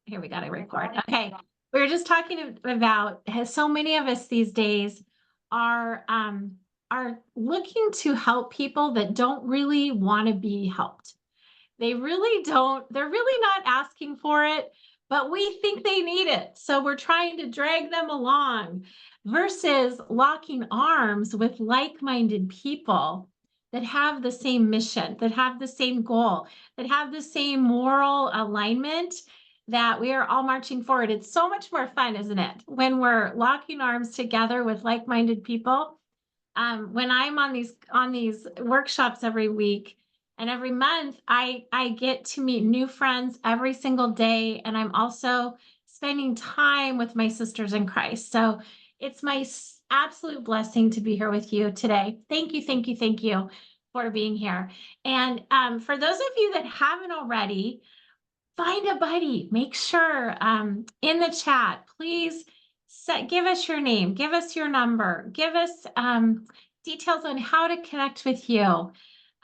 Here we got to record. Okay. We were just talking about how so many of us these days are looking to help people that don't really want to be helped. They really don't, they're really not asking for it, but we think they need it. So we're trying to drag them along versus locking arms with like-minded people that have the same mission, that have the same goal, that have the same moral alignment, that we are all marching forward. It's so much more fun, isn't it? When we're locking arms together with like-minded people. When I'm on these workshops every week and every month, I get to meet new friends every single day, and I'm also spending time with my sisters in Christ. So it's my absolute blessing to be here with you today. Thank you, thank you, thank you for being here. And for those of you that haven't already, find a buddy. Make sure in the chat, please give us your name, give us your number, give us details on how to connect with you.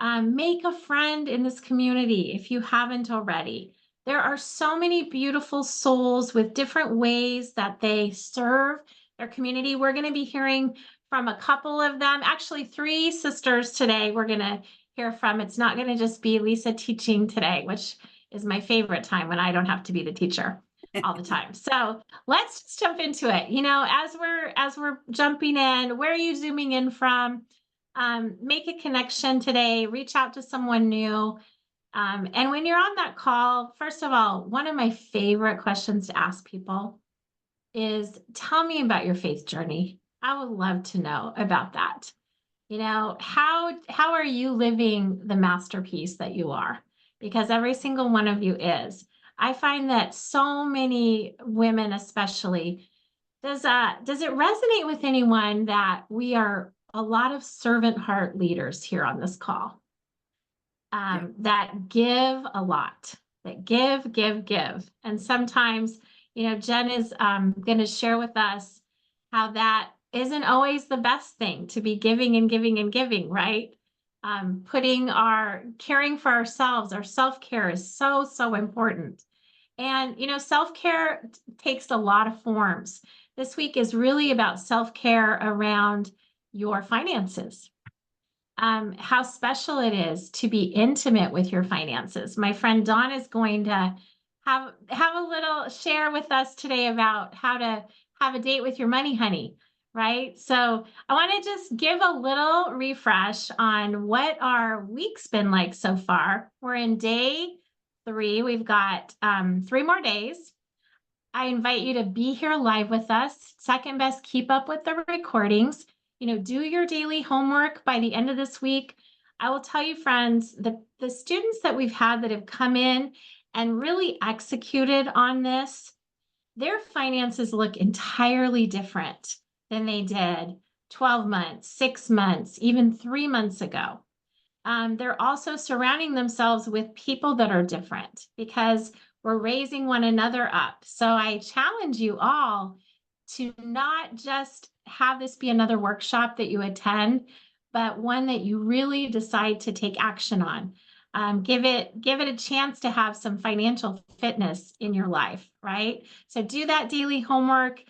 Make a friend in this community if you haven't already. There are so many beautiful souls with different ways that they serve their community. We're going to be hearing from a couple of them, actually 3 sisters today we're going to hear from. It's not going to just be Lisa teaching today, which is my favorite time when I don't have to be the teacher all the time. So let's just jump into it. You know, as we're jumping in, where are you zooming in from? Make a connection today, reach out to someone new. And when you're on that call, first of all, one of my favorite questions to ask people is, tell me about your faith journey. I would love to know about that. You know, how are you living the masterpiece that you are? Because every single one of you is. I find that so many women, especially, does it resonate with anyone that we are a lot of servant heart leaders here on this call, that give a lot, that give. And sometimes, you know, Jen is going to share with us how that isn't always the best thing to be giving and giving and giving, right? Caring for ourselves, our self-care is so important. And, you know, self-care takes a lot of forms. This week is really about self-care around your finances. How special it is to be intimate with your finances. My friend Dawn is going to have a little share with us today about how to have a date with your money, honey, right? So I want to just give a little refresh on what our week's been like so far. We're in day 3. We've got 3 more days. I invite you to be here live with us. Second best, keep up with the recordings. You know, do your daily homework by the end of this week. I will tell you, friends, the students that we've had that have come in and really executed on this, their finances look entirely different than they did 12 months, 6 months, even 3 months ago. They're also surrounding themselves with people that are different because we're raising one another up. So I challenge you all to not just have this be another workshop that you attend, but one that you really decide to take action on. Give it a chance to have some financial fitness in your life, right? So do that daily homework.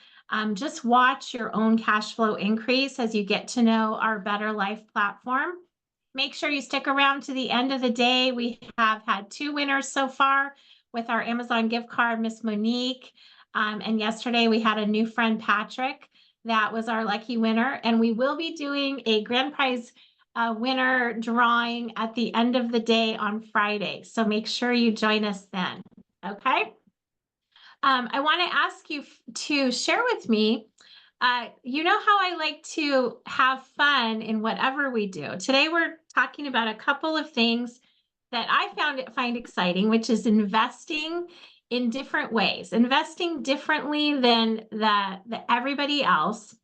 Just watch your own cash flow increase as you get to know our Better Life platform. Make sure you stick around to the end of the day. We have had 2 winners so far with our Amazon gift card, Miss Monique. And yesterday we had a new friend, Patrick, that was our lucky winner. And we will be doing a grand prize winner drawing at the end of the day on Friday. So make sure you join us then. Okay. I want to ask you to share with me. You know how I like to have fun in whatever we do. Today we're talking about a couple of things that I find exciting, which is investing in different ways, investing differently than the everybody else.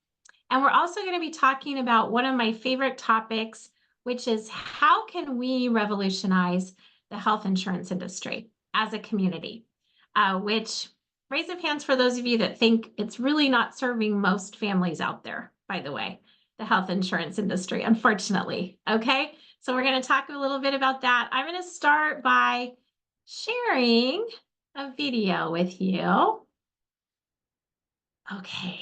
And we're also going to be talking about one of my favorite topics, which is how can we revolutionize the health insurance industry as a community, which raise of hands for those of you that think it's really not serving most families out there, by the way, the health insurance industry, unfortunately. Okay, so we're going to talk a little bit about that. I'm going to start by sharing a video with you. Okay.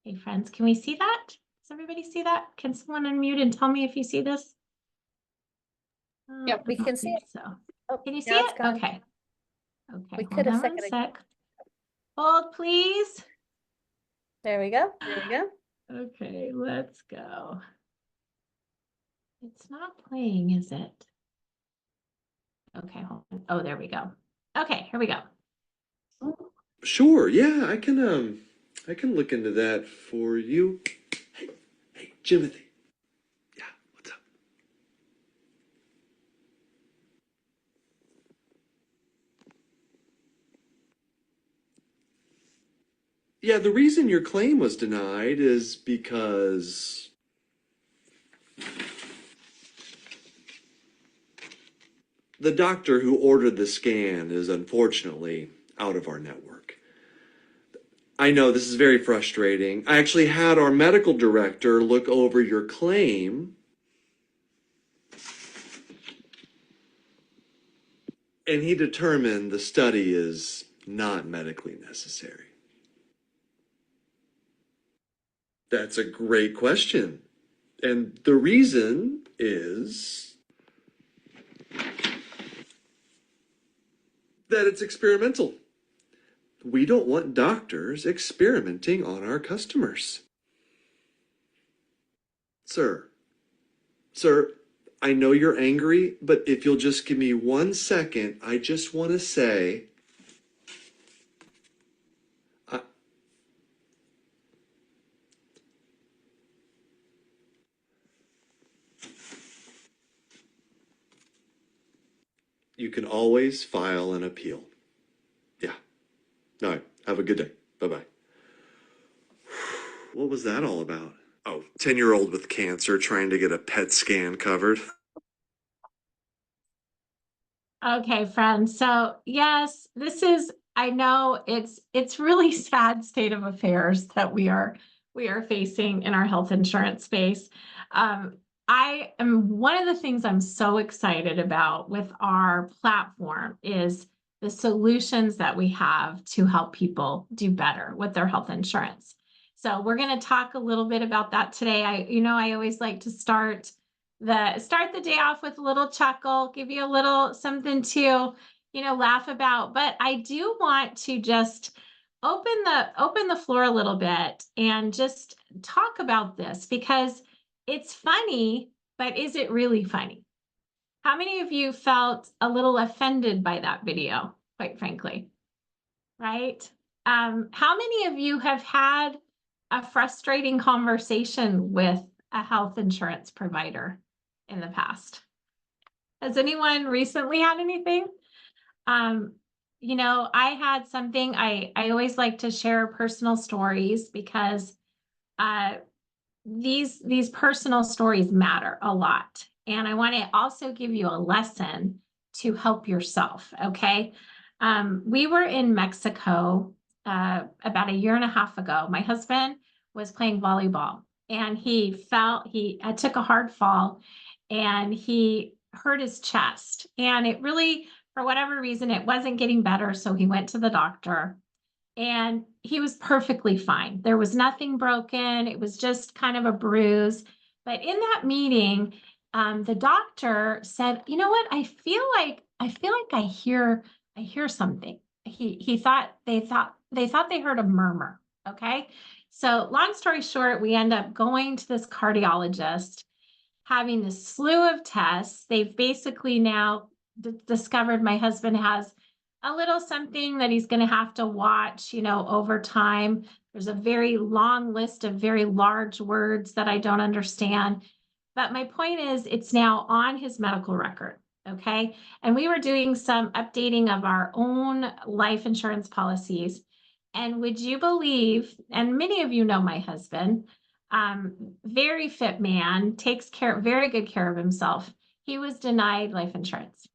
Hey, friends, can we see that? Does everybody see that? Can someone unmute and tell me if you see this? Yep, we I can see it. so. Oh, Can you see now it's it? gone. Okay. Okay, We hold could a on one second ago. sec. Hold, please. There we go. There we go. Okay, let's go. It's not playing, is it? Okay, hold on. Oh, there we go. Okay, here we go. Sure, yeah, I can look into that for you. Hey, Jimothy. Yeah, what's up? Yeah, the reason your claim was denied is because the doctor who ordered the scan is unfortunately out of our network. I know this is very frustrating. I actually had our medical director look over your claim, and he determined the study is not medically necessary. That's a great question. And the reason is that it's experimental. We don't want doctors experimenting on our customers. Sir, I know you're angry, but if you'll just give me 1 second, I just want to say, you can always file an appeal. Yeah. All right. Have a good day. Bye-bye. What was that all about? Oh, 10-year-old with cancer trying to get a PET scan covered. Okay, friends. So yes, this is, I know it's really sad state of affairs that we are facing in our health insurance space. I am one of the things I'm so excited about with our platform is the solutions that we have to help people do better with their health insurance. So we're going to talk a little bit about that today. I always like to start the day off with a little chuckle, give you a little something to, laugh about. But I do want to just open the floor a little bit and just talk about this because it's funny, but is it really funny? How many of you felt a little offended by that video, quite frankly? Right? How many of you have had a frustrating conversation with a health insurance provider in the past? Has anyone recently had anything? I had something, I always like to share personal stories because these personal stories matter a lot. And I want to also give you a lesson to help yourself. Okay. We were in Mexico about a year and a half ago. My husband was playing volleyball and he took a hard fall and he hurt his chest. And it really, for whatever reason, it wasn't getting better. So he went to the doctor and he was perfectly fine. There was nothing broken. It was just kind of a bruise. But in that meeting, the doctor said, "You know what? I hear something." He thought they heard a murmur. Okay. So long story short, we end up going to this cardiologist, having this slew of tests. They've basically now discovered my husband has a little something that he's going to have to watch, over time. There's a very long list of very large words that I don't understand. But my point is, it's now on his medical record. Okay. And we were doing some updating of our own life insurance policies. And would you believe, and many of you know my husband, very fit man, very good care of himself. He was denied life insurance.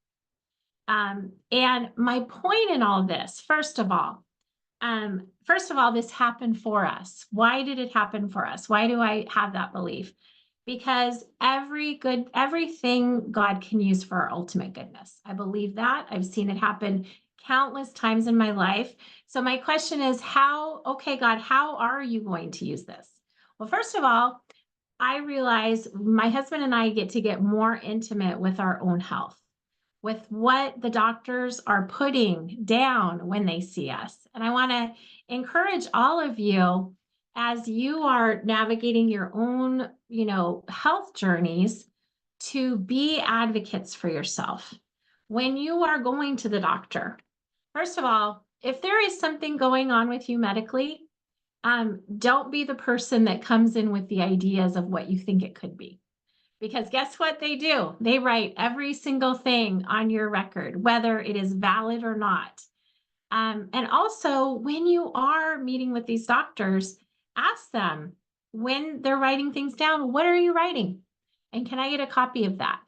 And my point in all this, first of all, this happened for us. Why did it happen for us? Why do I have that belief? because everything God can use for our ultimate goodness. I believe that. I've seen it happen countless times in my life. So my question is, okay, God, how are you going to use this? Well, first of all, I realize my husband and I get more intimate with our own health, with what the doctors are putting down when they see us. And I want to encourage all of you, as you are navigating your own, health journeys, to be advocates for yourself. When you are going to the doctor, first of all, if there is something going on with you medically, don't be the person that comes in with the ideas of what you think it could be. Because guess what they do? They write every single thing on your record, whether it is valid or not. And also, when you are meeting with these doctors, ask them when they're writing things down, what are you writing? And can I get a copy of that?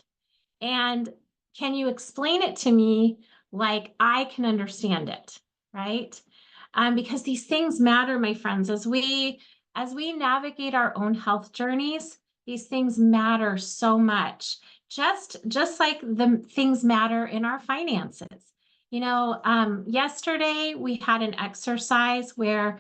And can you explain it to me like I can understand it, right? Because these things matter, my friends, as we navigate our own health journeys. These things matter so much, just like the things matter in our finances. Yesterday we had an exercise where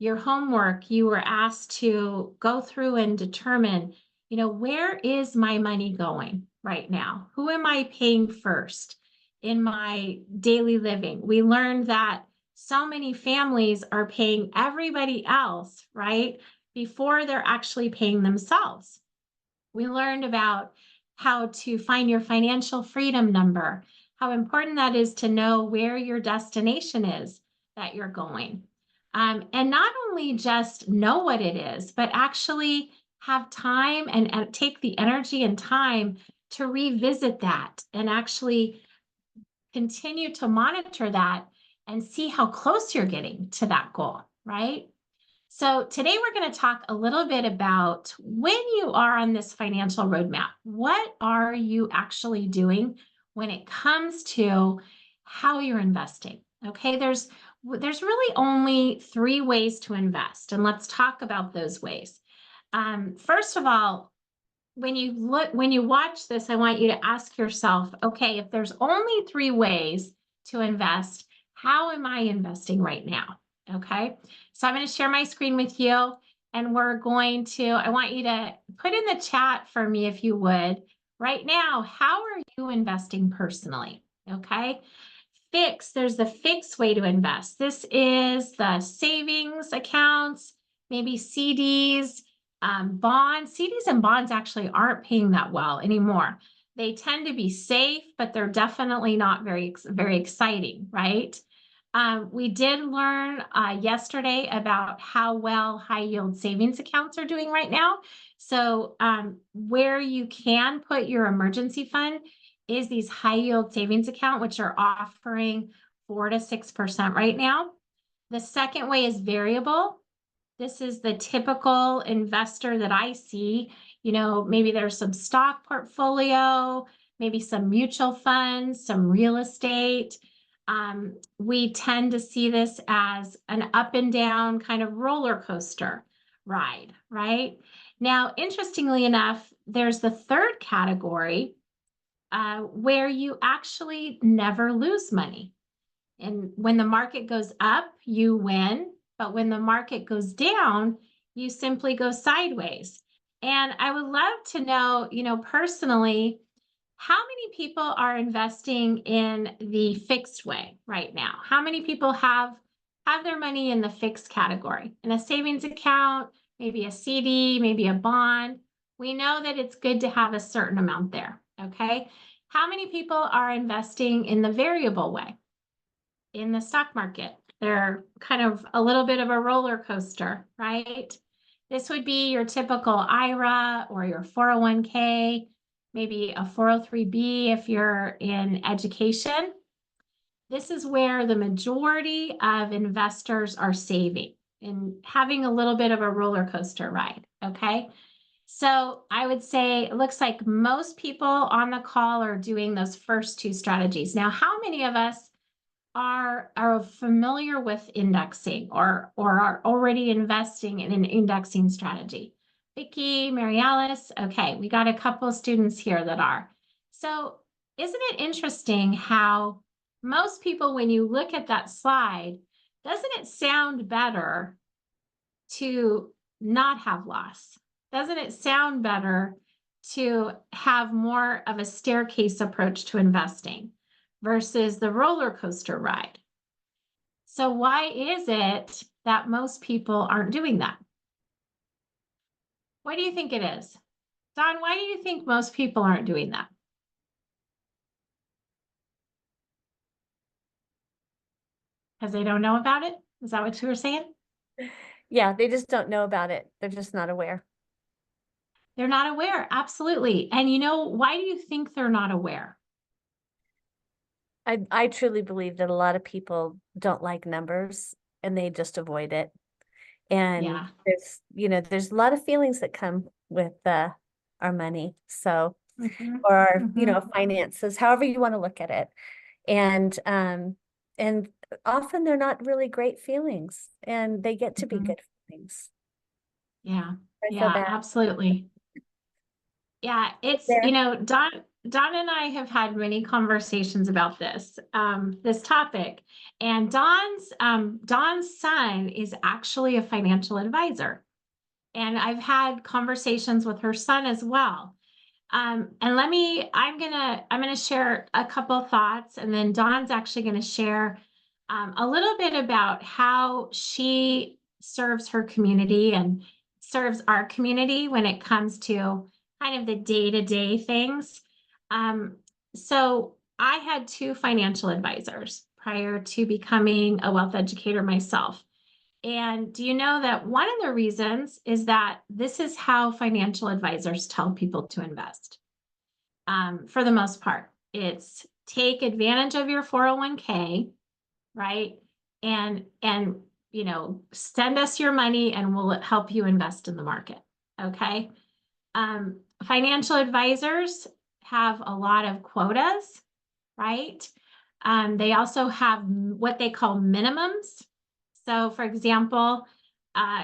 your homework, you were asked to go through and determine, where is my money going right now? Who am I paying first in my daily living? We learned that so many families are paying everybody else, right, before they're actually paying themselves. We learned about how to find your financial freedom number, how important that is to know where your destination is that you're going. And not only just know what it is, but actually have time and take the energy and time to revisit that and actually continue to monitor that and see how close you're getting to that goal, right? So today we're going to talk a little bit about when you are on this financial roadmap, what are you actually doing when it comes to how you're investing? Okay, there's really only 3 ways to invest, and let's talk about those ways. First of all, when you watch this, I want you to ask yourself, okay, if there's only 3 ways to invest, how am I investing right now? Okay, so I'm going to share my screen with you, and I want you to put in the chat for me, if you would, right now, how are you investing personally? Okay, there's the fixed way to invest. This is the savings accounts, maybe CDs, bonds. CDs and bonds actually aren't paying that well anymore. They tend to be safe, but they're definitely not very, very exciting, right? We did learn yesterday about how well high yield savings accounts are doing right now. So where you can put your emergency fund is these high yield savings account, which are offering 4 to 6% right now. The second way is variable. This is the typical investor that I see. Maybe there's some stock portfolio, maybe some mutual funds, some real estate. We tend to see this as an up and down kind of roller coaster ride, right? Now, interestingly enough, there's the third category where you actually never lose money. And when the market goes up, you win. But when the market goes down, you simply go sideways. And I would love to know, personally, how many people are investing in the fixed way right now? How many people have their money in the fixed category, in a savings account, maybe a CD, maybe a bond? We know that it's good to have a certain amount there, okay? How many people are investing in the variable way? In the stock market, they're kind of a little bit of a roller coaster, right? This would be your typical IRA or your 401k, maybe a 403b if you're in education. This is where the majority of investors are saving and having a little bit of a roller coaster ride, okay? So I would say it looks like most people on the call are doing those first 2 strategies. Now, how many of us are familiar with indexing or are already investing in an indexing strategy? Vicky, Mary Alice. Okay, we got a couple students here that are. So isn't it interesting how most people, when you look at that slide, doesn't it sound better to not have loss? Doesn't it sound better to have more of a staircase approach to investing versus the roller coaster ride? So why is it that most people aren't doing that? What do you think it is? Don, why do you think most people aren't doing that? Because they don't know about it? Is that what you were saying? Yeah, they just don't know about it. They're just not aware. They're not aware. Absolutely. And you know, why do you think they're not aware? I truly believe that a lot of people don't like numbers and they just avoid it. And Yeah. there's a lot of feelings that come with our money. So, Mhm. or our, Mhm. finances, however you want to look at it. And often they're not really great feelings and they get to be Mhm. good feelings. Yeah. I feel Yeah, bad absolutely. Yeah, it's, there. Don and I have had many conversations about this topic. And Don's son is actually a financial advisor. And I've had conversations with her son as well. And I'm gonna share a couple thoughts, and then Dawn's actually gonna share a little bit about how she serves her community and serves our community when it comes to kind of the day-to-day things. Um, so I had two financial advisors prior to becoming a wealth educator myself. And do you know that one of the reasons is that this is how financial advisors tell people to invest? For the most part, it's take advantage of your 401k, right? And send us your money and we'll help you invest in the market. Okay. Financial advisors have a lot of quotas, right? They also have what they call minimums. So, for example,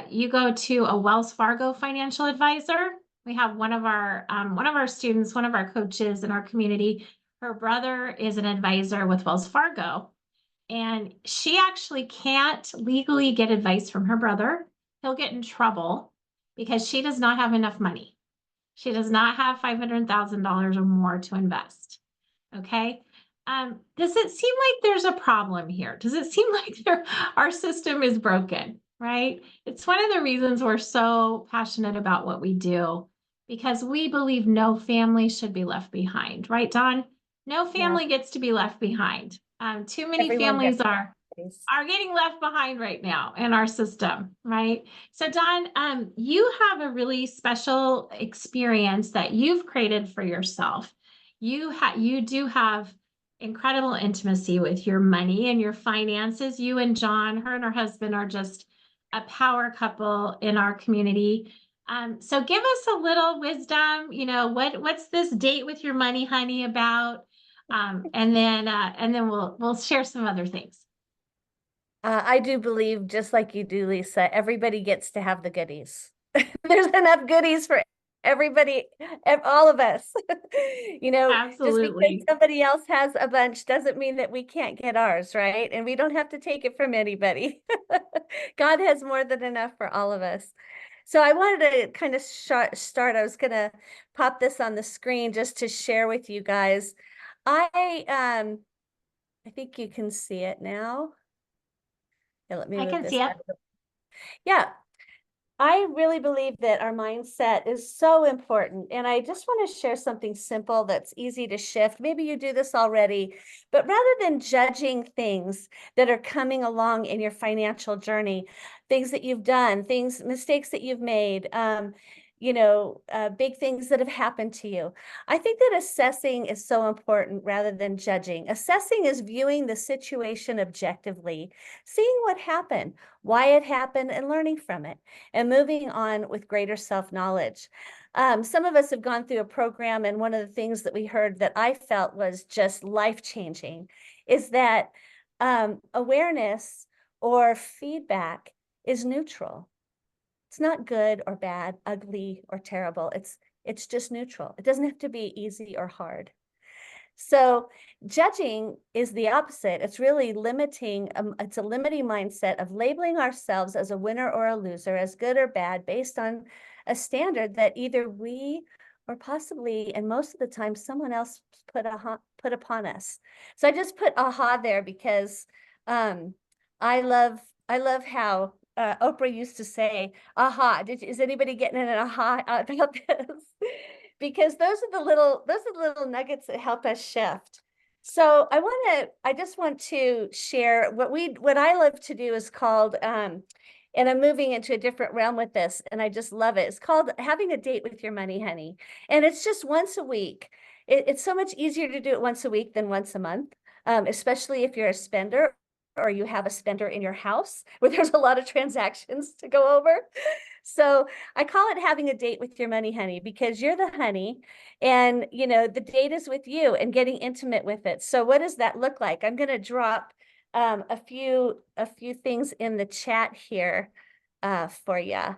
you go to a Wells Fargo financial advisor. We have one of our students, one of our coaches in our community. Her brother is an advisor with Wells Fargo, and she actually can't legally get advice from her brother. He'll get in trouble because she does not have enough money. She does not have $500,000 or more to invest. Okay. Does it seem like there's a problem here? Does it seem like our system is broken? Right. It's one of the reasons we're so passionate about what we do, because we believe no family should be left behind. Right, Don? No Yeah, family gets to be left behind. Too many everyone gets families these. are getting left behind right now in our system, right? So Don, you have a really special experience that you've created for yourself. You do have incredible intimacy with your money and your finances. You and John, her and her husband, are just a power couple in our community. So give us a little wisdom. What's this date with your money, honey, about? And then we'll share some other things. I do believe, just like you do, Lisa, everybody gets to have the goodies. There's enough goodies for everybody, all of us. Just because Absolutely. somebody else has a bunch doesn't mean that we can't get ours, right? And we don't have to take it from anybody. God has more than enough for all of us. So I wanted to kind of start. I was going to pop this on the screen just to share with you guys. I think you can see it now. Yeah, let me I move can see this it. out. Yeah, I really believe that our mindset is so important. And I just want to share something simple that's easy to shift. Maybe you do this already, but rather than judging things that are coming along in your financial journey, things that you've done, mistakes that you've made, big things that have happened to you. I think that assessing is so important rather than judging. Assessing is viewing the situation objectively, seeing what happened, why it happened, and learning from it, and moving on with greater self-knowledge. Some of us have gone through a program, and one of the things that we heard that I felt was just life-changing is that awareness or feedback is neutral. It's not good or bad, ugly or terrible. It's just neutral. It doesn't have to be easy or hard. So judging is the opposite. It's really limiting. It's a limiting mindset of labeling ourselves as a winner or a loser, as good or bad, based on a standard that either we or possibly, and most of the time, someone else put upon us. So I just put aha there because I love how Oprah used to say, aha, is anybody getting an aha about this? Because those are the little nuggets that help us shift. So I just want to share what I love to do is called, and I'm moving into a different realm with this, and I just love it. It's called having a date with your money, honey. And it's just once a week. It's so much easier to do it once a week than once a month, especially if you're a spender or you have a spender in your house where there's a lot of transactions to go over. So I call it having a date with your money, honey, because you're the honey and, you know, the date is with you and getting intimate with it. So what does that look like? I'm going to drop a few things in the chat here for you.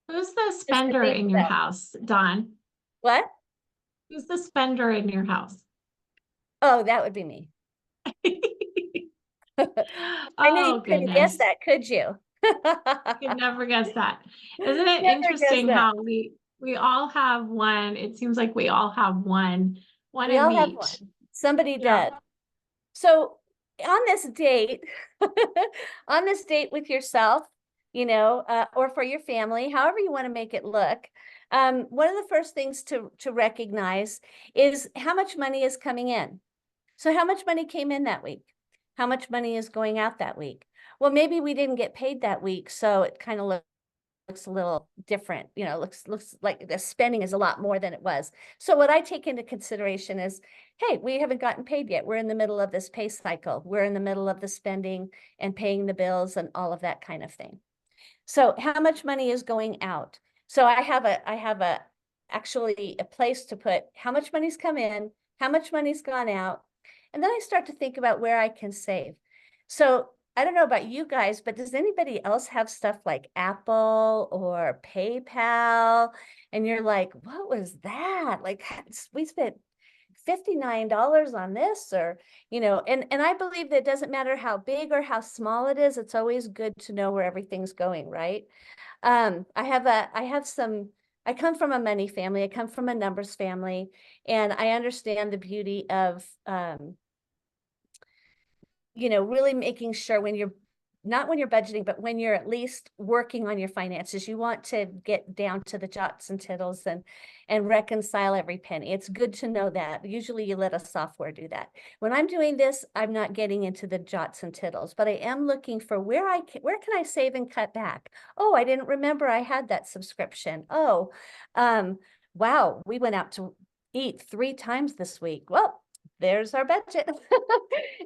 Who's the spender in your house, Dawn? What? Who's the spender in your house? Oh, that would be me. I know you couldn't guess that, could you? I could never guess that. Isn't it Never interesting guess that. how we all have one? It seems like we all have one We in all have each. one. Somebody Yeah. does. So on this date, on this date with yourself, you know, or for your family, however you want to make it look, one of the first things to recognize is how much money is coming in. So how much money came in that week? How much money is going out that week? Well, maybe we didn't get paid that week, so it kind of looks a little different, you know, looks like the spending is a lot more than it was. So what I take into consideration is, hey, we haven't gotten paid yet. We're in the middle of this pay cycle. We're in the middle of the spending and paying the bills and all of that kind of thing. So how much money is going out? So I have actually a place to put how much money's come in, how much money's gone out. And then I start to think about where I can save. So I don't know about you guys, but does anybody else have stuff like Apple or PayPal? And you're like, what was that? Like we spent $59 on this, or, you know, and I believe that it doesn't matter how big or how small it is. It's always good to know where everything's going, right? I come from a money family. I come from a numbers family, and I understand the beauty of, you know, really making sure when you're budgeting, but when you're at least working on your finances, you want to get down to the jots and tittles and reconcile every penny. It's good to know that. Usually you let a software do that. When I'm doing this, I'm not getting into the jots and tittles, but I am looking for where can I save and cut back? Oh, I didn't remember I had that subscription. Oh, wow, we went out to eat 3 times this week. Well, there's our budget.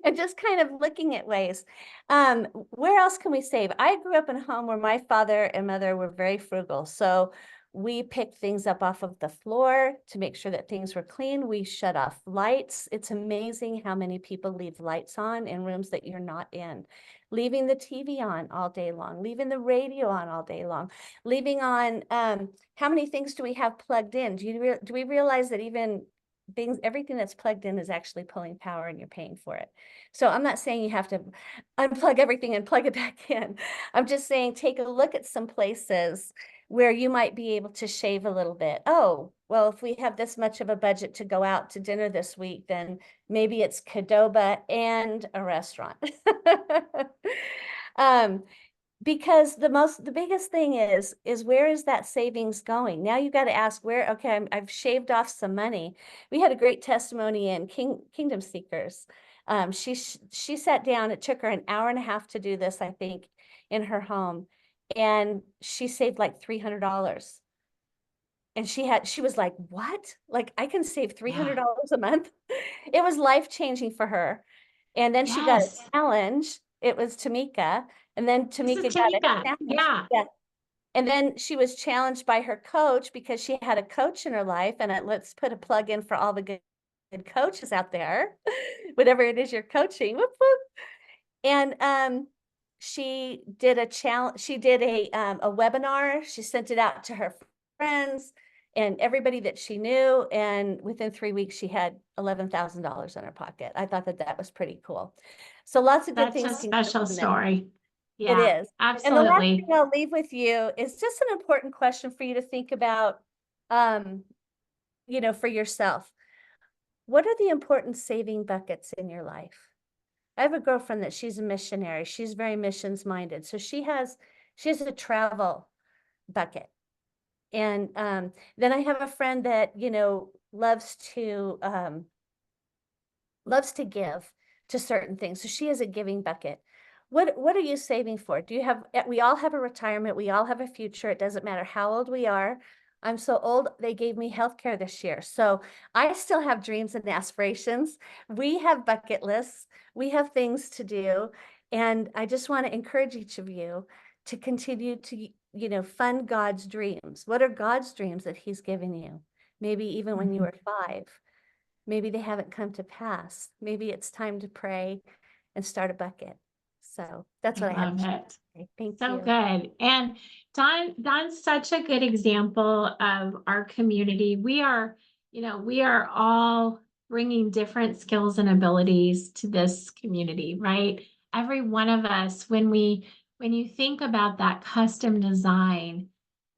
And just kind of looking at ways. Where else can we save? I grew up in a home where my father and mother were very frugal. So we picked things up off of the floor to make sure that things were clean. We shut off lights. It's amazing how many people leave lights on in rooms that you're not in. Leaving the TV on all day long, leaving the radio on all day long, leaving on, how many things do we have plugged in? Do we realize that even everything that's plugged in is actually pulling power and you're paying for it? So I'm not saying you have to unplug everything and plug it back in. I'm just saying, take a look at some places where you might be able to shave a little bit. Oh, well, if we have this much of a budget to go out to dinner this week, then maybe it's Qdoba and a restaurant. Because the biggest thing is where is that savings going? Now you've got to ask where, okay, I've shaved off some money. We had a great testimony in Kingdom Seekers. She sat down, it took her an hour and a half to do this, I think, in her home. And she saved like $300. And she was like, what? Like I can save $300 a month? It was life-changing for her. And then she got a challenge. It was Tamika. And then Tamika got a challenge. Yeah. And then she was challenged by her coach because she had a coach in her life. And let's put a plug in for all the good coaches out there, whatever it is you're coaching. Whoop, whoop. And she did a challenge. She did a webinar. She sent it out to her friends and everybody that she knew. And within 3 weeks, she had $11,000 in her pocket. I thought that that was pretty cool. So lots of good That's a things can come special from this. story. It Yeah, is. And the last thing absolutely. I'll leave with you is just an important question for you to think about, for yourself. What are the important saving buckets in your life? I have a girlfriend that she's a missionary. She's very missions minded. So she has a travel bucket. And then I have a friend that, loves to give to certain things. So she has a giving bucket. What are you saving for? We all have a retirement. We all have a future. It doesn't matter how old we are. I'm so old, they gave me healthcare this year. So I still have dreams and aspirations. We have bucket lists. We have things to do. And I just want to encourage each of you to continue to, fund God's dreams. What are God's dreams that he's given you? Maybe even when you were 5. Maybe they haven't come to pass. Maybe it's time to pray and start a bucket. So that's what I have Love to share it. today. Thank So you. good. And Don's such a good example of our community. We are all bringing different skills and abilities to this community, right? Every one of us, when you think about that custom design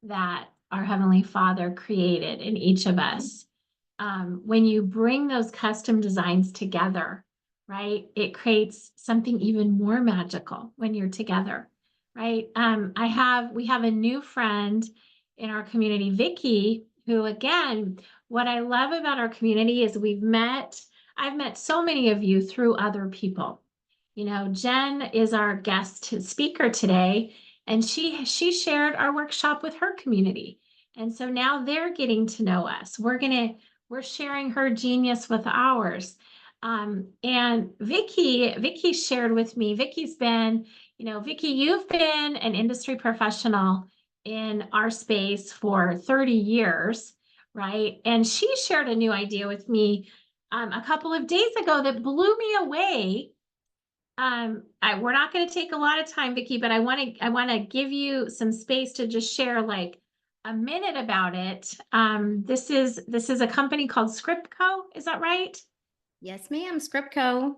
that our Heavenly Father created in each of us, when you bring those custom designs together, right, it creates something even more magical when you're together, right? We have a new friend in our community, Vicky, who, again, what I love about our community is I've met so many of you through other people. Jen is our guest speaker today, and she shared our workshop with her community. And so now they're getting to know us. We're sharing her genius with ours. And Vicky shared with me, Vicky, you've been an industry professional in our space for 30 years, right? And she shared a new idea with me a couple of days ago that blew me away. We're not going to take a lot of time, Vicky, but I want to give you some space to just share like a minute about it. This is a company called Scriptco. Is that right? Yes, ma'am. Scriptco.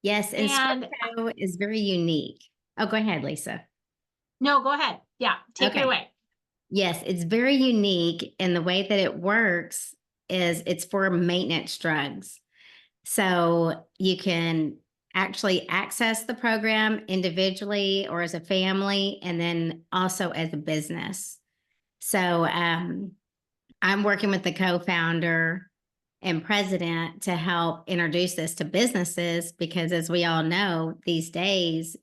Yes, and And Scriptco is very unique. Oh, go ahead, Lisa. no, go ahead. Yeah, take it Okay. away. Yes, it's very unique. And the way that it works is it's for maintenance drugs. So you can actually access the program individually or as a family, and then also as a business. So I'm working with the co-founder and president to help introduce this to businesses, because as we all know, these days,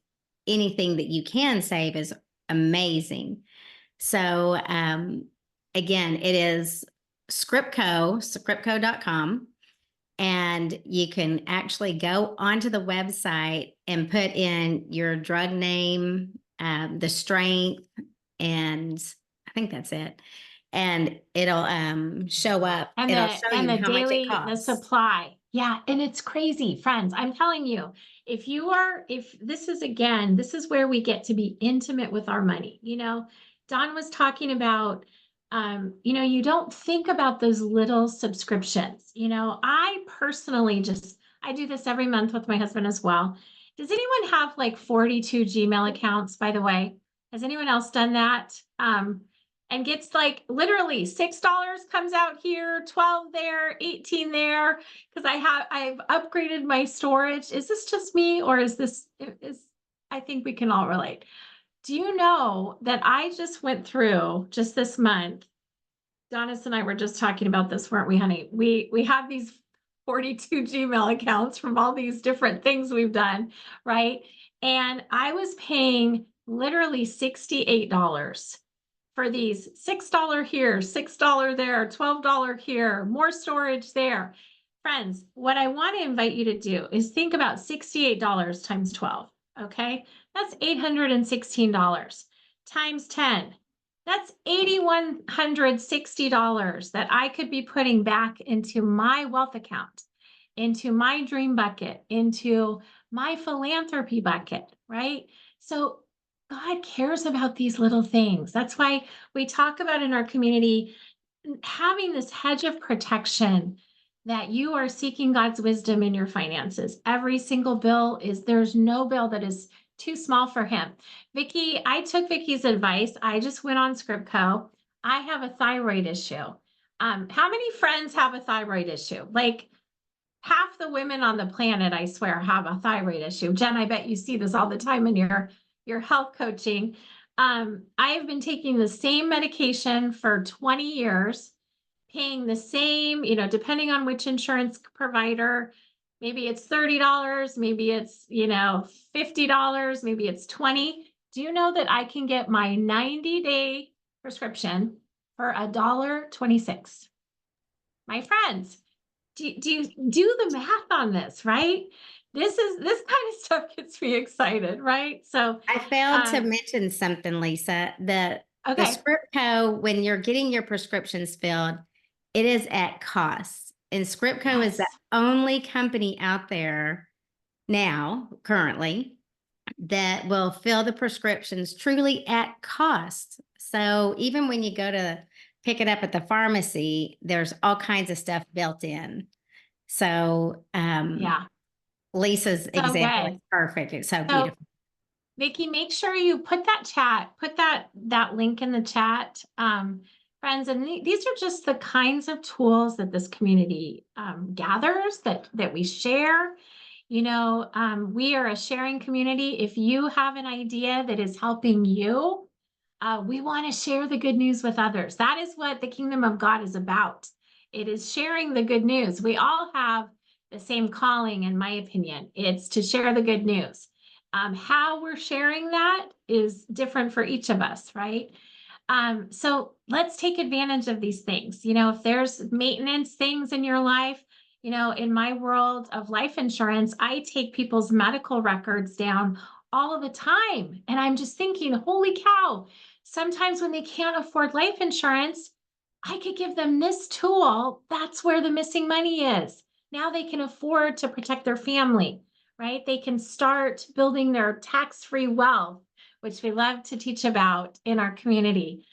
anything that you can save is amazing. So again, it is scriptco.com. And you can actually go onto the website and put in your drug name, the strength, and I think that's it. And it'll show up. And It'll the show and you the how much it daily, the costs. supply. Yeah, and it's crazy, friends. I'm telling you, if this is where we get to be intimate with our money. Don was talking about, you don't think about those little subscriptions. I personally I do this every month with my husband as well. Does anyone have like 42 Gmail accounts, by the way? Has anyone else done that? And gets like literally $6 comes out here, 12 there, 18 there, because I've upgraded my storage. Is this just me, or is I think we can all relate. Do you know that I just went through just this month? Donis and I were just talking about this, weren't we, honey? We have these 42 Gmail accounts from all these different things we've done, right? And I was paying literally $68 for these $6 here, $6 there, $12 here, more storage there. Friends, what I want to invite you to do is think about $68 times 12. Okay, that's $816 times 10. That's $8,160 that I could be putting back into my wealth account. into my dream bucket, into my philanthropy bucket, right? So God cares about these little things. That's why we talk about in our community having this hedge of protection, that you are seeking God's wisdom in your finances. Every single bill there's no bill that is too small for him. Vicki, I took Vicki's advice. I just went on Scriptco. I have a thyroid issue. How many friends have a thyroid issue? Like half the women on the planet, I swear, have a thyroid issue. Jen, I bet you see this all the time in your health coaching. I have been taking the same medication for 20 years, paying the same, depending on which insurance provider. Maybe it's $30, maybe it's, $50, maybe it's 20. Do you know that I can get my 90-day prescription for $1.26? My friends, do you do the math on this, right? This kind of stuff gets me excited, right? So I failed to mention something, Lisa. The Scriptco, when you're getting your prescriptions filled, it is at cost. And Scriptco is the only company out there now, currently, that will fill the prescriptions truly at cost. So even when you go to pick it up at the pharmacy, there's all kinds of stuff built in. So Lisa's example is perfect. It's so beautiful. Vicki, make sure you put that link in the chat, friends. And these are just the kinds of tools that this community gathers, that we share. We are a sharing community. If you have an idea that is helping you, we want to share the good news with others. That is what the kingdom of God is about. It is sharing the good news. We all have the same calling, in my opinion. It's to share the good news. How we're sharing that is different for each of us, right? So let's take advantage of these things. If there's maintenance things in your life, in my world of life insurance, I take people's medical records down all of the time. And I'm just thinking, holy cow, sometimes when they can't afford life insurance, I could give them this tool. That's where the missing money is. Now they can afford to protect their family, right? They can start building their tax-free wealth, which we love to teach about in our community.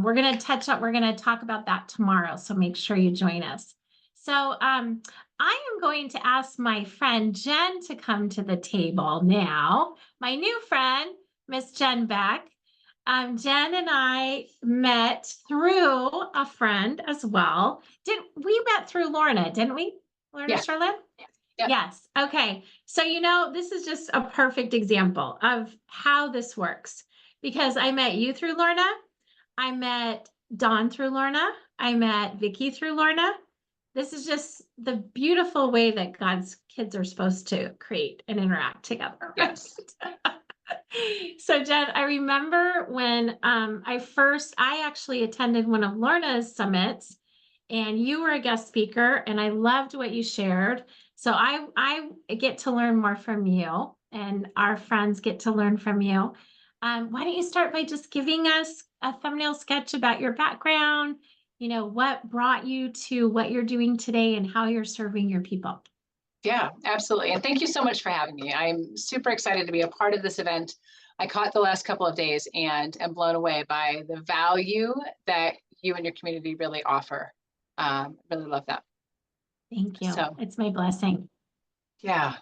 We're going to talk about that tomorrow. So make sure you join us. So I am going to ask my friend Jen to come to the table now. My new friend, Miss Jen Beck. Jen and I met through a friend as well. We met through Lorna, didn't we? Lorna Sherlin? Yep. Yes. Okay. So, this is just a perfect example of how this works, because I met you through Lorna. I met Dawn through Lorna. I met Vicki through Lorna. This is just the beautiful way that God's kids are supposed to create and interact together. Yes. So Jen, I remember when I actually attended one of Lorna's summits, and you were a guest speaker, and I loved what you shared. So I get to learn more from you, and our friends get to learn from you. Why don't you start by just giving us a thumbnail sketch about your background, what brought you to what you're doing today and how you're serving your people? Yeah, absolutely. And thank you so much for having me. I'm super excited to be a part of this event. I caught the last couple of days and am blown away by the value that you and your community really offer. Really love that. Thank you. So, it's my blessing. Yeah.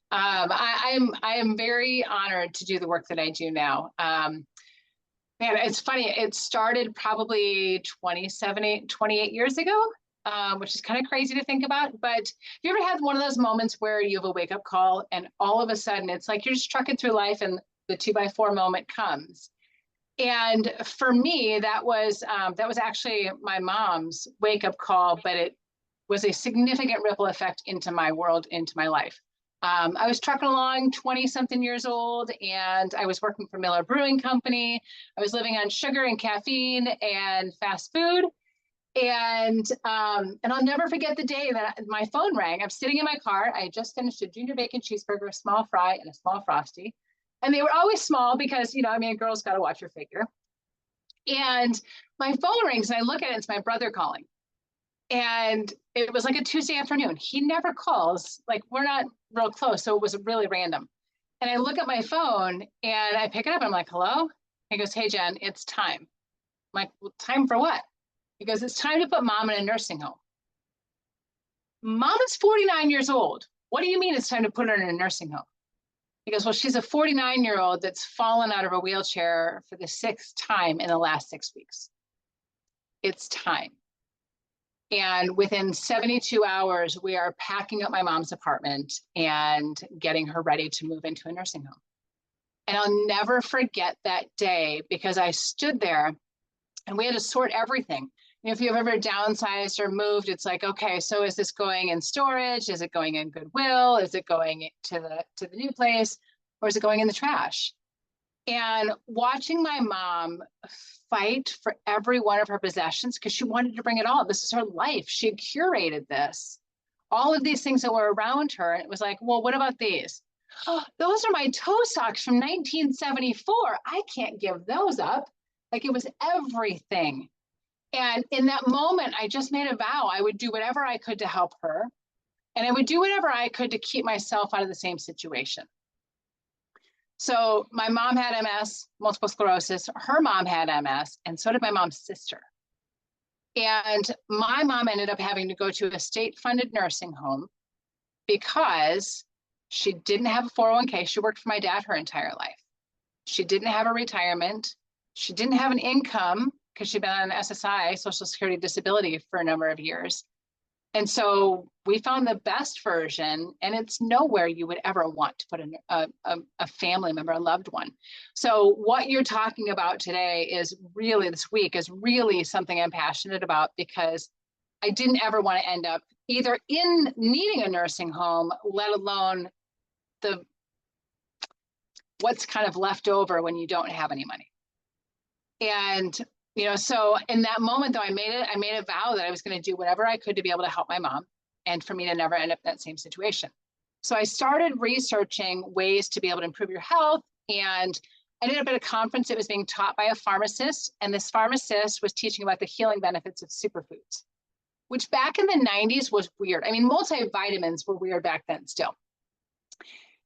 I am very honored to do the work that I do now. Man, it's funny. It started probably 28 years ago, which is kind of crazy to think about. But have you ever had one of those moments where you have a wake-up call and all of a sudden it's like you're just trucking through life and the 2x4 moment comes? And for me, that was actually my mom's wake-up call, but it was a significant ripple effect into my world, into my life. I was trucking along, 20-something years old, and I was working for Miller Brewing Company. I was living on sugar and caffeine and fast food. And I'll never forget the day that my phone rang. I'm sitting in my car. I had just finished a junior bacon cheeseburger, a small fry, and a small Frosty. And they were always small because, a girl's got to watch her figure. And my phone rings and I look at it, it's my brother calling. And it was like a Tuesday afternoon. He never calls, like we're not real close. So it was really random. And I look at my phone and I pick it up. I'm like, hello? He goes, hey, Jen, it's time. I'm like, well, time for what? He goes, it's time to put mom in a nursing home. Mom is 49 years old. What do you mean it's time to put her in a nursing home? He goes, well, she's a 49-year-old that's fallen out of a wheelchair for the 6th time in the last 6 weeks. It's time. And within 72 hours, we are packing up my mom's apartment and getting her ready to move into a nursing home. And I'll never forget that day because I stood there and we had to sort everything. If you've ever downsized or moved, it's like, okay, so is this going in storage? Is it going in Goodwill? Is it going to the new place? Or is it going in the trash? And watching my mom fight for every one of her possessions because she wanted to bring it all. This is her life. She had curated this. All of these things that were around her. And it was like, well, what about these? Oh, those are my toe socks from 1974. I can't give those up. Like it was everything. And in that moment, I just made a vow. I would do whatever I could to help her. And I would do whatever I could to keep myself out of the same situation. So my mom had MS, multiple sclerosis. Her mom had MS, and so did my mom's sister. And my mom ended up having to go to a state-funded nursing home because she didn't have a 401k. She worked for my dad her entire life. She didn't have a retirement. She didn't have an income because she'd been on SSI, Social Security Disability, for a number of years. And so we found the best version, and it's nowhere you would ever want to put a family member, a loved one. So what you're talking about today is really, this week is really something I'm passionate about because I didn't ever want to end up either in needing a nursing home, let alone what's kind of left over when you don't have any money. And so in that moment, though, I made a vow that I was going to do whatever I could to be able to help my mom and for me to never end up in that same situation. So I started researching ways to be able to improve your health. And I ended up at a conference that was being taught by a pharmacist. And this pharmacist was teaching about the healing benefits of superfoods, which back in the 90s was weird. I mean, multivitamins were weird back then still.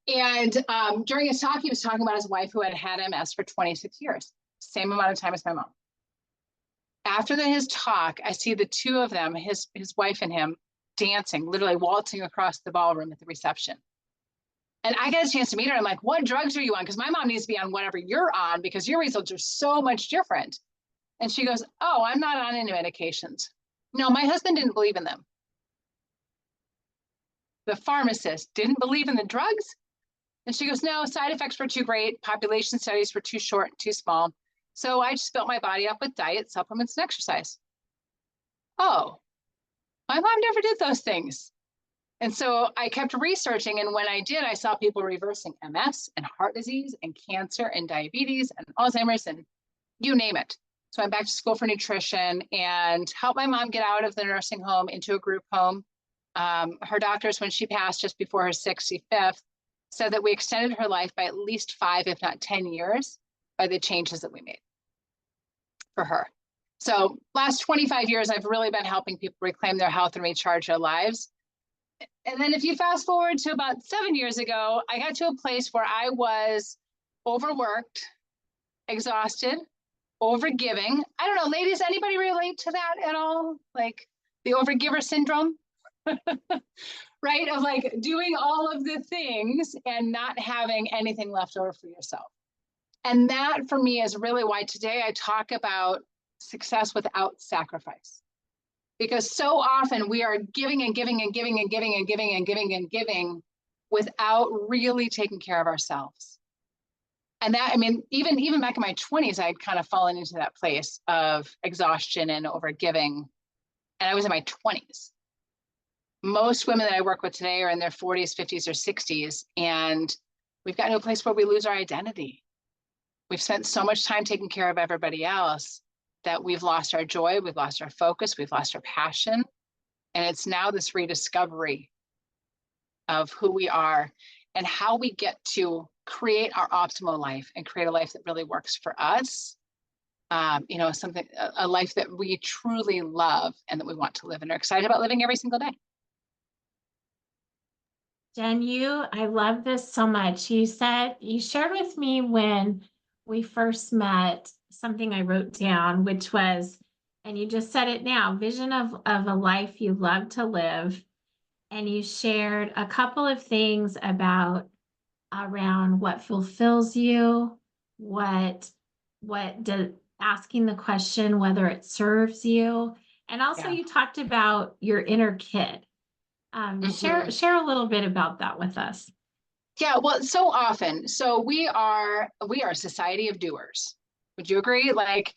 And during his talk, he was talking about his wife who had had MS for 26 years, same amount of time as my mom. After his talk, I see the two of them, his wife and him, dancing, literally waltzing across the ballroom at the reception. And I got a chance to meet her. I'm like, what drugs are you on? Because my mom needs to be on whatever you're on because your results are so much different. And she goes, oh, I'm not on any medications. No, my husband didn't believe in them. The pharmacist didn't believe in the drugs. And she goes, no, side effects were too great. Population studies were too short and too small. So I just built my body up with diet, supplements, and exercise. Oh, my mom never did those things. And so I kept researching. And when I did, I saw people reversing MS and heart disease and cancer and diabetes and Alzheimer's and you name it. So I went back to school for nutrition and helped my mom get out of the nursing home into a group home. Her doctors, when she passed just before her 65th, said that we extended her life by at least 5, if not 10 years by the changes that we made for her. So last 25 years, I've really been helping people reclaim their health and recharge their lives. And then if you fast forward to about 7 years ago, I got to a place where I was overworked, exhausted, overgiving. I don't know, ladies, anybody relate to that at all? Like the overgiver syndrome? Right? Of like doing all of the things and not having anything left over for yourself. And that for me is really why today I talk about success without sacrifice. Because so often we are giving and giving and giving and giving and giving and giving and giving without really taking care of ourselves. And that, I mean, even back in my 20s, I'd kind of fallen into that place of exhaustion and overgiving. And I was in my 20s. Most women that I work with today are in their 40s, 50s, or 60s. And we've gotten to a place where we lose our identity. We've spent so much time taking care of everybody else that we've lost our joy, we've lost our focus, we've lost our passion. And it's now this rediscovery of who we are and how we get to create our optimal life and create a life that really works for us something, a life that we truly love and that we want to live and are excited about living every single day. Jen, I love this so much. You shared with me when we first met something I wrote down, which was, and you just said it now, vision of a life you love to live. And you shared a couple of things around what fulfills you, asking the question whether it serves you. And also Yeah. you talked about your inner kid. Share a little bit about that with us. Yeah, well, so often, so we are a society of doers. Would you agree? Like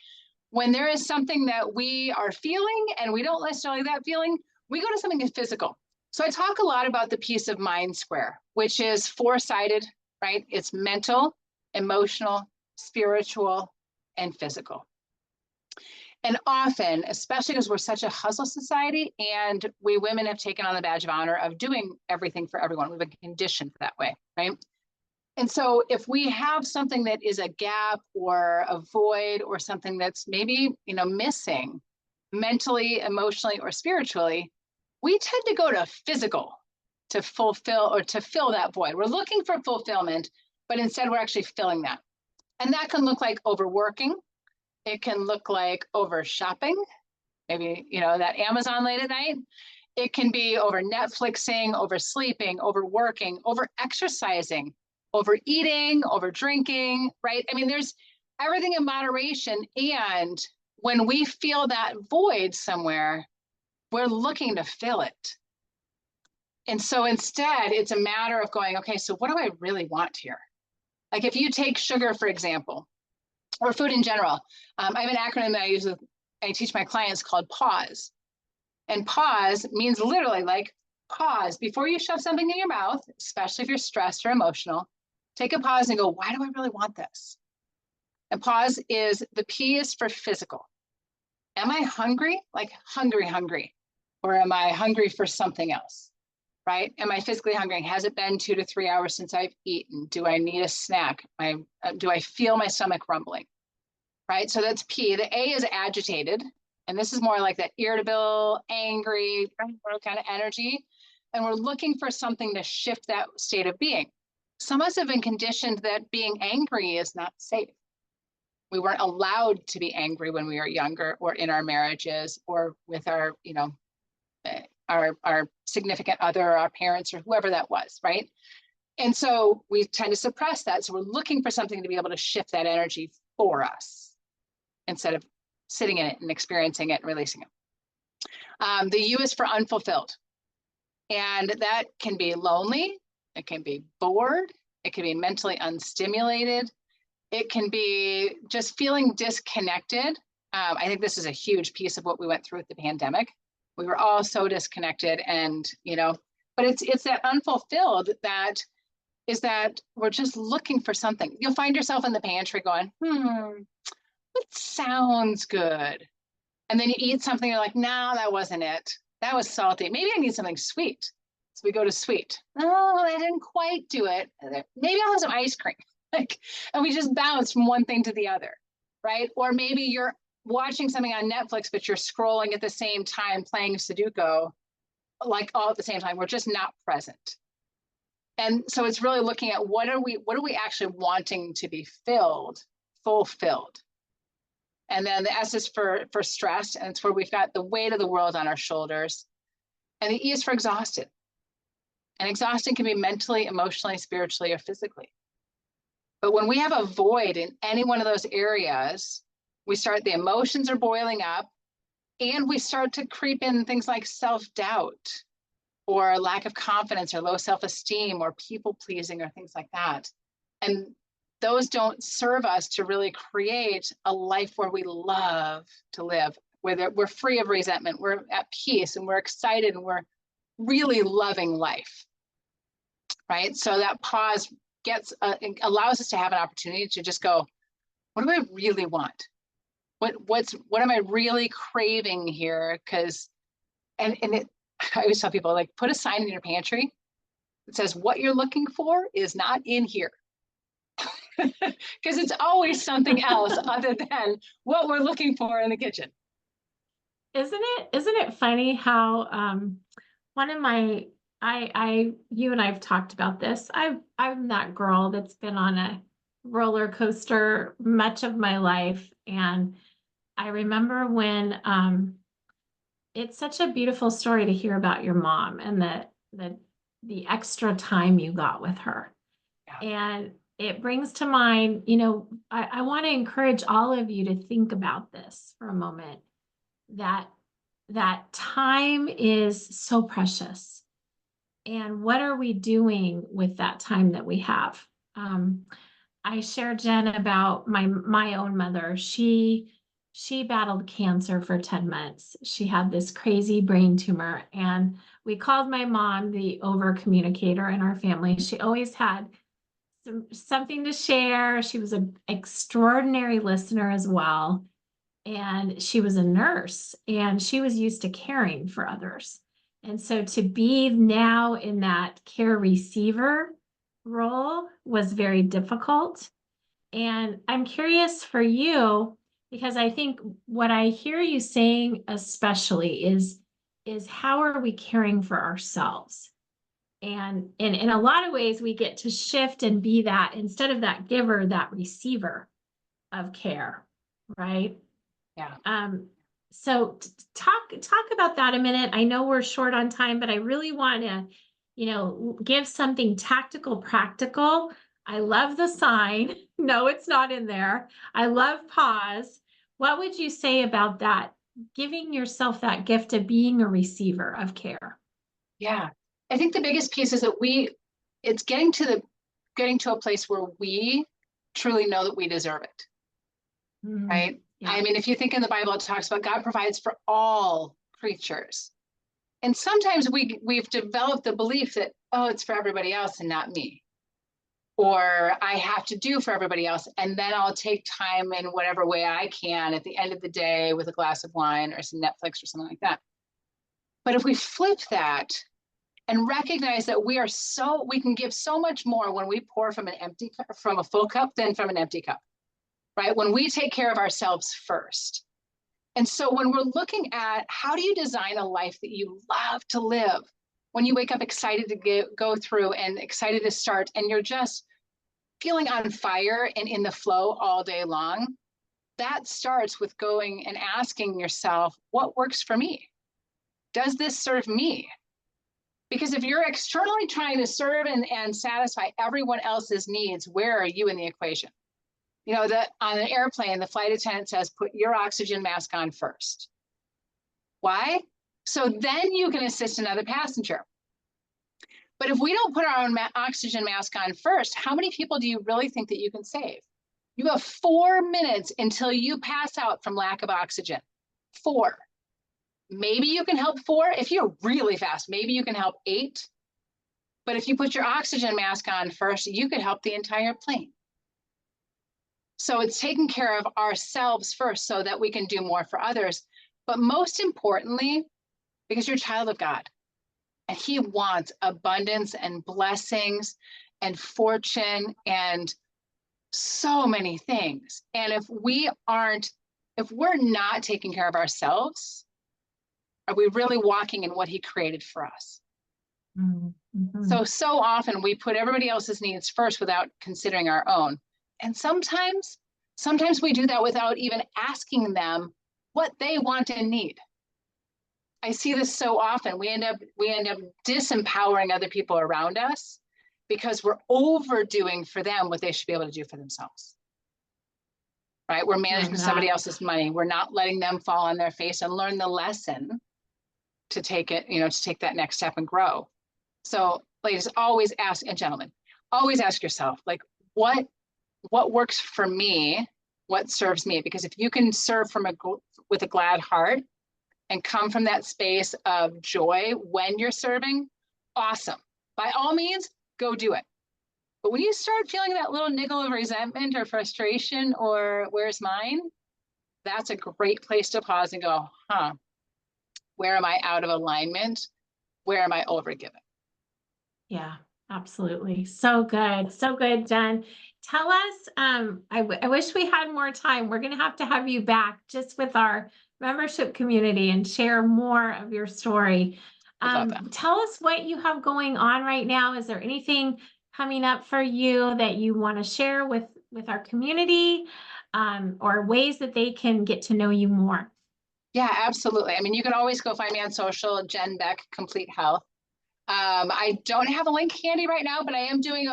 when there is something that we are feeling and we don't necessarily that feeling, we go to something physical. So I talk a lot about the peace of mind square, which is four-sided, right? It's mental, emotional, spiritual, and physical. And often, especially because we're such a hustle society and we women have taken on the badge of honor of doing everything for everyone. We've been conditioned that way, right? And so if we have something that is a gap or a void or something that's maybe, missing mentally, emotionally, or spiritually, we tend to go to physical to fulfill or to fill that void. We're looking for fulfillment, but instead we're actually filling that. And that can look like overworking. It can look like over shopping, maybe, that Amazon late at night. It can be over Netflixing, over sleeping, over working, over exercising, overeating, over drinking, right? I mean, there's everything in moderation. And when we feel that void somewhere, we're looking to fill it. And so instead, it's a matter of going, okay, so what do I really want here? Like if you take sugar, for example, or food in general, I have an acronym that I teach my clients called PAUSE. And pause means literally like pause before you shove something in your mouth, especially if you're stressed or emotional. Take a pause and go, why do I really want this? And pause is, the P is for physical. Am I hungry? Like hungry? Or am I hungry for something else? Right? Am I physically hungry? Has it been 2 to 3 hours since I've eaten? Do I need a snack? Do I feel my stomach rumbling? Right? So that's P. The A is agitated. And this is more like that irritable, angry kind of energy. And we're looking for something to shift that state of being. Some of us have been conditioned that being angry is not safe. We weren't allowed to be angry when we were younger or in our marriages or with our significant other, our parents, or whoever that was, right? And so we tend to suppress that. So we're looking for something to be able to shift that energy for us instead of sitting in it and experiencing it and releasing it. The U is for unfulfilled. And that can be lonely. It can be bored. It can be mentally unstimulated. It can be just feeling disconnected. I think this is a huge piece of what we went through with the pandemic. We were all so disconnected and, but it's that unfulfilled that we're just looking for something. You'll find yourself in the pantry going, what sounds good? And then you eat something, you're like, no, that wasn't it. That was salty. Maybe I need something sweet. So we go to sweet. Oh, I didn't quite do it. Maybe I'll have some ice cream. And we just bounce from one thing to the other, right? Or maybe you're watching something on Netflix, but you're scrolling at the same time, playing Sudoku, like all at the same time. We're just not present. And so it's really looking at what are we actually wanting to be fulfilled. And then the S is for stress, and it's where we've got the weight of the world on our shoulders. And the E is for exhausted. And exhausted can be mentally, emotionally, spiritually, or physically. But when we have a void in any one of those areas, the emotions are boiling up, and we start to creep in things like self-doubt or lack of confidence or low self-esteem or people-pleasing or things like that. And those don't serve us to really create a life where we love to live, where we're free of resentment, we're at peace, and we're excited, and we're really loving life, right? So that pause allows us to have an opportunity to just go, what do I really want? What am I really craving here? I always tell people, like, put a sign in your pantry that says what you're looking for is not in here. because it's always something else other than what we're looking for in the kitchen. Isn't it funny how one of my you and I've talked about this. I'm that girl that's been on a roller coaster much of my life. And I remember when it's such a beautiful story to hear about your mom and the extra time you got with her. Yeah. And it brings to mind, I want to encourage all of you to think about this for a moment, that time is so precious. And what are we doing with that time that we have? I shared, Jen, about my own mother. She battled cancer for 10 months. She had this crazy brain tumor, and we called my mom the over communicator in our family. She always had something to share. She was an extraordinary listener as well. And she was a nurse, and she was used to caring for others. And so to be now in that care receiver role was very difficult. And I'm curious for you, because I think what I hear you saying especially is how are we caring for ourselves? And in a lot of ways, we get to shift and be that, instead of that giver, that receiver of care, right? Yeah. So talk about that a minute. I know we're short on time, but I really want to, give something tactical, practical. I love the sign. No, it's not in there. I love pause. What would you say about that? Giving yourself that gift of being a receiver of care. Yeah. I think the biggest piece is that it's getting to a place where we truly know that we deserve it. Right? Yeah. I mean, if you think in the Bible, it talks about God provides for all creatures. And sometimes we've developed the belief that, oh, it's for everybody else and not me. Or I have to do for everybody else, and then I'll take time in whatever way I can at the end of the day with a glass of wine or some Netflix or something like that. But if we flip that and recognize that we can give so much more when we pour from a full cup than from an empty cup, right? When we take care of ourselves first. And so when we're looking at how do you design a life that you love to live, when you wake up excited to go through and excited to start, and you're just feeling on fire and in the flow all day long, that starts with going and asking yourself, what works for me? Does this serve me? Because if you're externally trying to serve and satisfy everyone else's needs, where are you in the equation? On an airplane, the flight attendant says, put your oxygen mask on first. Why? So then you can assist another passenger. But if we don't put our own oxygen mask on first, how many people do you really think that you can save? You have 4 minutes until you pass out from lack of oxygen. 4. Maybe you can help 4. If you're really fast, maybe you can help 8. But if you put your oxygen mask on first, you could help the entire plane. So it's taking care of ourselves first so that we can do more for others. But most importantly, because you're a child of God, and He wants abundance and blessings and fortune and so many things. And if we're not taking care of ourselves, are we really walking in what He created for us? Mm-hmm. So often we put everybody else's needs first without considering our own. And sometimes we do that without even asking them what they want and need. I see this so often. We end up disempowering other people around us because we're overdoing for them what they should be able to do for themselves. Right? We're managing somebody else's money. We're not letting them fall on their face and learn the lesson to take it, to take that next step and grow. So ladies, always ask, and gentlemen, always ask yourself, like, what works for me? What serves me? Because if you can serve with a glad heart and come from that space of joy when you're serving, awesome. By all means, go do it. But when you start feeling that little niggle of resentment or frustration or where's mine, that's a great place to pause and go, where am I out of alignment? Where am I overgiving? Yeah, Absolutely. So good. So good, Jen. Tell us, I wish we had more time. We're going to have you back just with our membership community and share more of your story. Would love that. Tell us what you have going on right now. Is there anything coming up for you that you want to share with our community, or ways that they can get to know you more? Yeah, absolutely. I mean, you can always go find me on social, Jen Beck, Complete Health. I don't have a link handy right now, but I am doing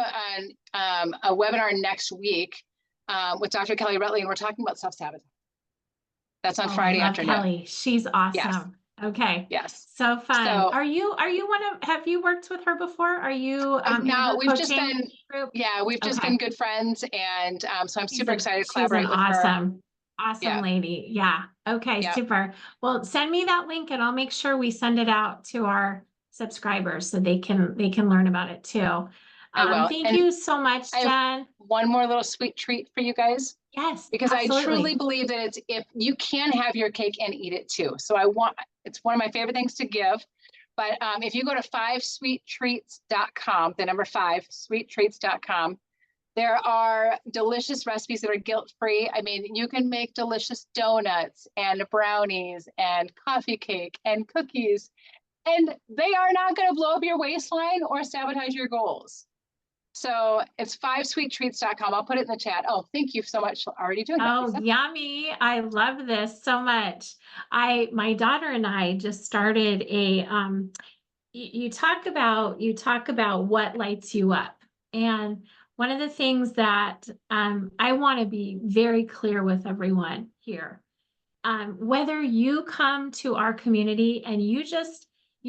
a webinar next week with Dr. Kelly Rutley, and we're talking about self-sabotage. That's on Oh, Friday I love afternoon. Kelly. She's awesome. Yes. Okay. Yes. So fun. So Are you have you worked with her before? Are you in no, her we've just coaching been, group? yeah, we've just Okay. been good friends. And so I'm super excited to She's collaborate an with her. awesome Yeah. lady. Yeah. Okay, Yeah. super. Well, send me that link and I'll make sure we send it out to our subscribers so they can learn about it too. I will. Thank And you so much, I have Jen. one more little sweet treat for you guys, Yes, because I truly absolutely. believe that it's, if you can have your cake and eat it too. So it's one of my favorite things to give. But if you go to 5sweettreats.com, the number 5, sweettreats.com, there are delicious recipes that are guilt-free. I mean, you can make delicious donuts and brownies and coffee cake and cookies, and they are not going to blow up your waistline or sabotage your goals. So it's 5sweettreats.com. I'll put it in the chat. Oh, thank you so much for already doing that. Oh, Lisa. yummy. I love this so much. My daughter and I just started a, you talk about what lights you up. And one of the things that, I want to be very clear with everyone here, whether you come to our community and you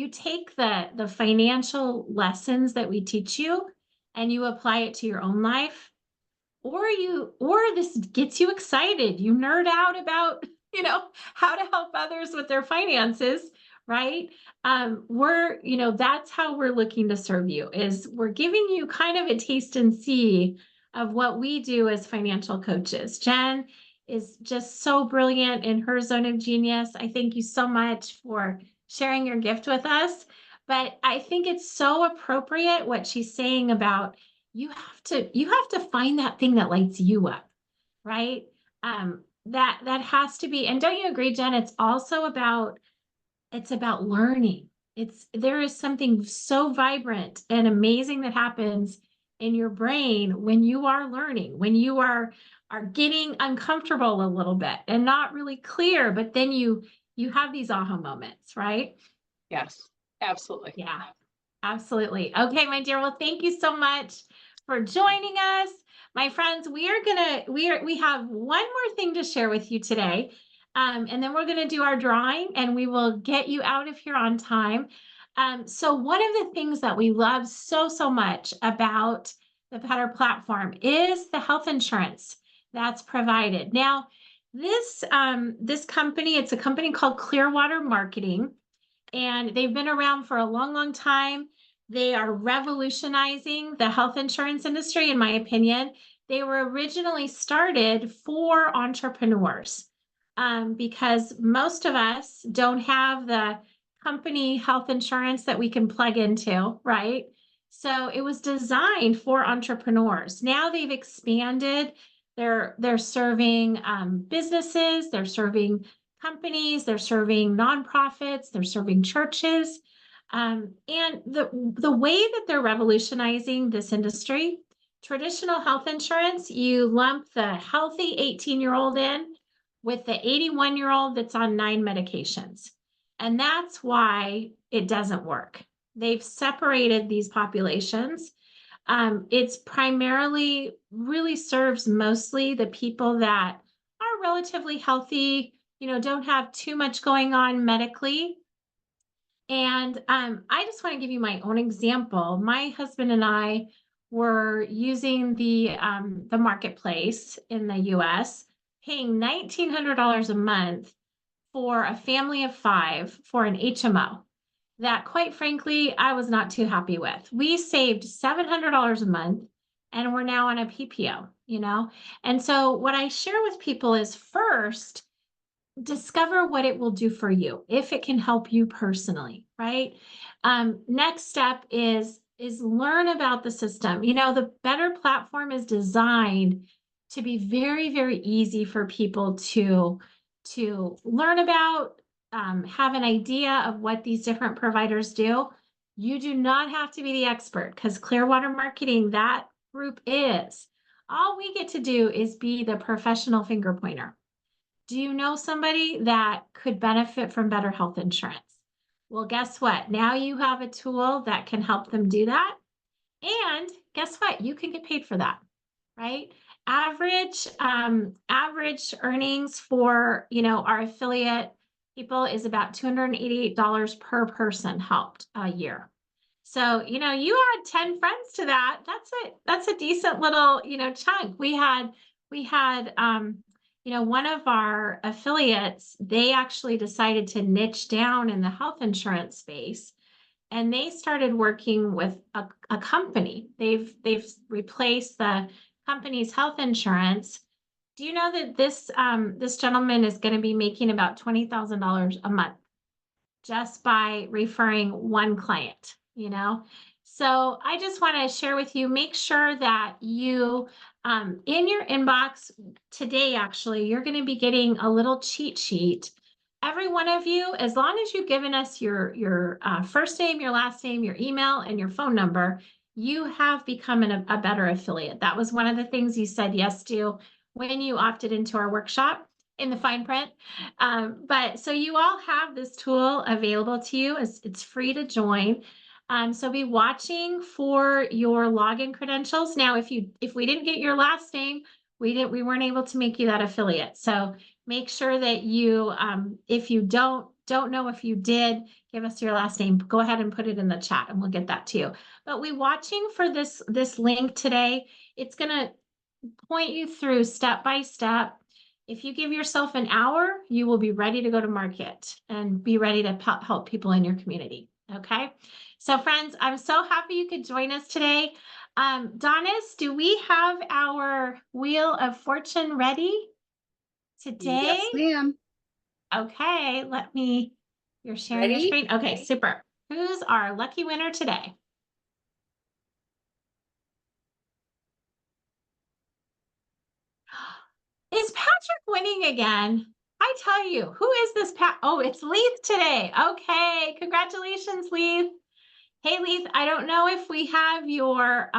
take the financial lessons that we teach you and you apply it to your own life, or this gets you excited, you nerd out about how to help others with their finances, right? That's how we're looking to serve you, is we're giving you kind of a taste and see of what we do as financial coaches. Jen is just so brilliant in her zone of genius. I thank you so much for sharing your gift with us, but I think it's so appropriate what she's saying about you have to find that thing that lights you up, right? That has to be, and don't you agree, Jen? It's about learning. There is something so vibrant and amazing that happens in your brain when you are learning, when you are getting uncomfortable a little bit and not really clear, but then you have these aha moments, right? Yes, absolutely. Yeah, absolutely. Okay, my dear. Well, thank you so much for joining us. My friends, we have one more thing to share with you today. And then we're gonna do our drawing and we will get you out of here on time. So one of the things that we love so, so much about the Better platform is the health insurance that's provided. Now, this company, it's a company called Clearwater Marketing, and they've been around for a long, long time. They are revolutionizing the health insurance industry, in my opinion. They were originally started for entrepreneurs, because most of us don't have the company health insurance that we can plug into, right? So it was designed for entrepreneurs. Now they've expanded. They're serving businesses. They're serving companies, they're serving nonprofits, they're serving churches. And the way that they're revolutionizing this industry, traditional health insurance, you lump the healthy 18-year-old in with the 81-year-old that's on 9 medications. And that's why it doesn't work. They've separated these populations. It's primarily really serves mostly the people that are relatively healthy, don't have too much going on medically. And I just want to give you my own example. My husband and I were using the marketplace in the US, paying $1,900 a month for a family of 5 for an HMO that, quite frankly, I was not too happy with. We saved $700 a month and we're now on a PPO. And so what I share with people is, first, discover what it will do for you, if it can help you personally, right? Next step is is learn about the system. You know, the Better platform is designed to be very, very easy for people to learn about, have an idea of what these different providers do. You do not have to be the expert, because Clearwater Marketing, that group is. All we get to do is be the professional finger pointer. Do you know somebody that could benefit from better health insurance? Well, guess what? Now you have a tool that can help them do that. And guess what? You can get paid for that, right? Average earnings for, our affiliate people is about $288 per person helped a year. So, you add 10 friends to that. That's a decent little, chunk. We had, one of our affiliates, they actually decided to niche down in the health insurance space, and they started working with a company. They've replaced the company's health insurance. Do you know that this gentleman is going to be making about $20,000 a month just by referring one client, So I just want to share with you, make sure that you, in your inbox today, actually, you're going to be getting a little cheat sheet. Every one of you, as long as you've given us your first name, your last name, your email, and your phone number, you have become a better affiliate. That was one of the things you said yes to when you opted into our workshop in the fine print. But so you all have this tool available to you. It's free to join. So be watching for your login credentials. Now, if we didn't get your last name, we weren't able to make you that affiliate. So make sure that you, if you don't know if you did, give us your last name. Go ahead and put it in the chat and we'll get that to you. But we watching for this link today. It's going to point you through step by step. If you give yourself an hour, you will be ready to go to market and be ready to help people in your community. Okay. So friends, I'm so happy you could join us today. Donis, do we have our Wheel of Fortune ready today? Yes, ma'am. Okay, you're sharing your Ready? screen. Okay, super. Who's our lucky winner today? Is Patrick winning again? I tell you, who is this Oh, it's LIIFT today. Okay, congratulations, LIIFT. Hey, LIIFT, I don't know if we have your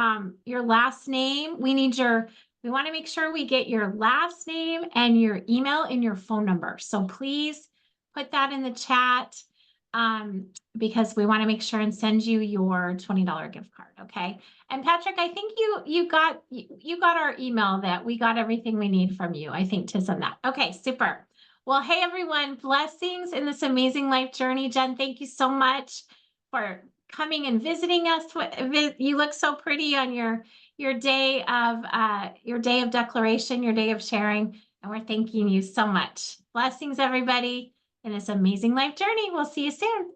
last name. We want to make sure we get your last name and your email and your phone number. So please put that in the chat, because we want to make sure and send you your $20 gift card. Okay. And Patrick, I think you got our email that we got everything we need from you, I think, to send that. Okay, super. Well, hey everyone, blessings in this amazing life journey. Jen, thank you so much for coming and visiting us. You look so pretty on your day of declaration, your day of sharing, and we're thanking you so much. Blessings, everybody, in this amazing life journey. We'll see you soon.